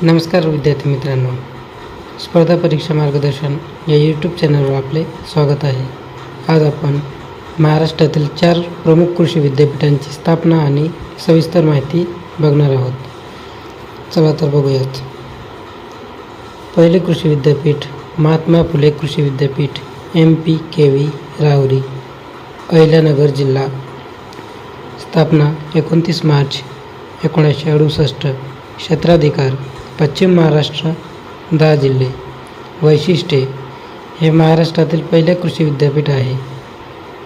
नमस्कार विद्यार्थी मित्रांनो, स्पर्धा परीक्षा मार्गदर्शन या यूट्यूब चॅनलवर आपले स्वागत आहे. आज आपण महाराष्ट्रातील 4 प्रमुख कृषी विद्यापीठांची स्थापना आणि सविस्तर माहिती बघणार आहोत. चला तर बघूयात. पहिले कृषी विद्यापीठ महात्मा फुले कृषी विद्यापीठ MPKV राहुरी, अहिल्यानगर जिल्हा. स्थापना 29 मार्च 1968. क्षेत्राधिकार पश्चिम महाराष्ट्र 10 जिल्हे. वैशिष्ट्ये हे महाराष्ट्रातील पहिले कृषी विद्यापीठ आहे.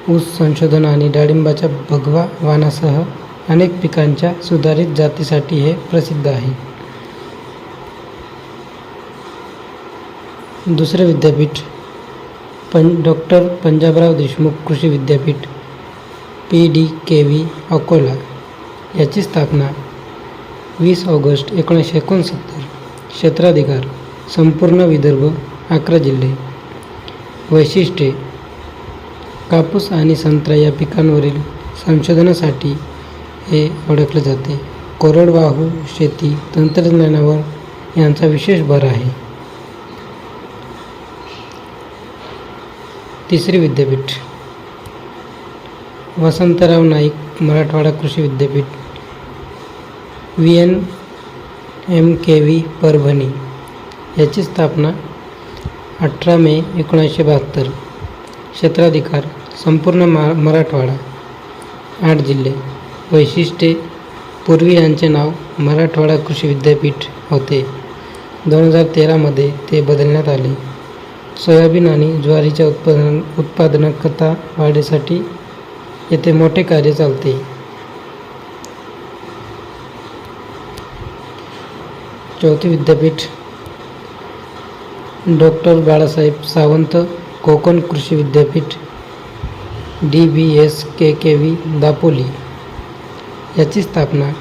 ऊस संशोधन आणि डाळिंबाच्या भगवा वाणासह अनेक पिकांच्या सुधारित जातीसाठी हे प्रसिद्ध आहे. दुसरे विद्यापीठ डॉक्टर पंजाबराव देशमुख कृषी विद्यापीठ PDKV अकोला. याची स्थापना 20 ऑगस्ट 1969. क्षेत्राधिकार संपूर्ण विदर्भ 11 जिल्हे. वैशिष्ट्ये कापूस आणि संत्रा या पिकांवरील संशोधनासाठी हे ओळखले जाते. कोरडवाहू शेती तंत्रज्ञानावर यांचा विशेष भर आहे. तिसरे विद्यापीठ वसंतराव नाईक मराठवाडा कृषी विद्यापीठ VNMKV परभणी. याची स्थापना 18 मे 1972. क्षेत्राधिकार संपूर्ण मराठवाडा 8 जिल्हे. वैशिष्ट्ये पूर्वी यांचे नाव मराठवाडा कृषी विद्यापीठ होते. 2013 ते बदलण्यात आले. सोयाबीन आणि ज्वारीच्या उत्पादकता वाढीसाठी येथे मोठे कार्य चालते. चौथे विद्यापीठ डॉक्टर बाळासाहेब सावंत कोकण कृषी विद्यापीठ DBSKKV दापोली. याची स्थापना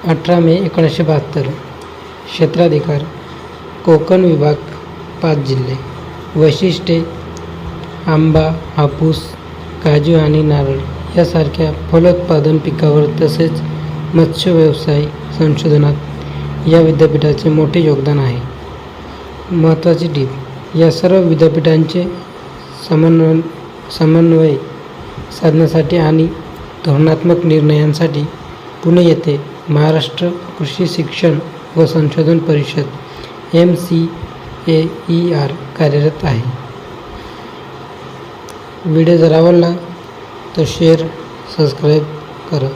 18 मे 1972. क्षेत्राधिकार कोकण विभाग 5 जिल्हे. वैशिष्ट्ये आंबा, हापूस, काजू आणि नारळ यासारख्या फलोत्पादन पिकावर तसेच मत्स्य व्यवसाय संशोधनात या विद्यापीठाचे मोठे योगदान आहे. महत्त्वाची टीप या सर्व विद्यापीठांचे समन्वय साधण्यासाठी आणि धोरणात्मक निर्णयांसाठी पुणे येथे महाराष्ट्र कृषी शिक्षण व संशोधन परिषद MCAER कार्यरत आहे. व्हिडिओ जर आवडला तर शेअर सबस्क्राईब करा.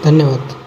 धन्यवाद.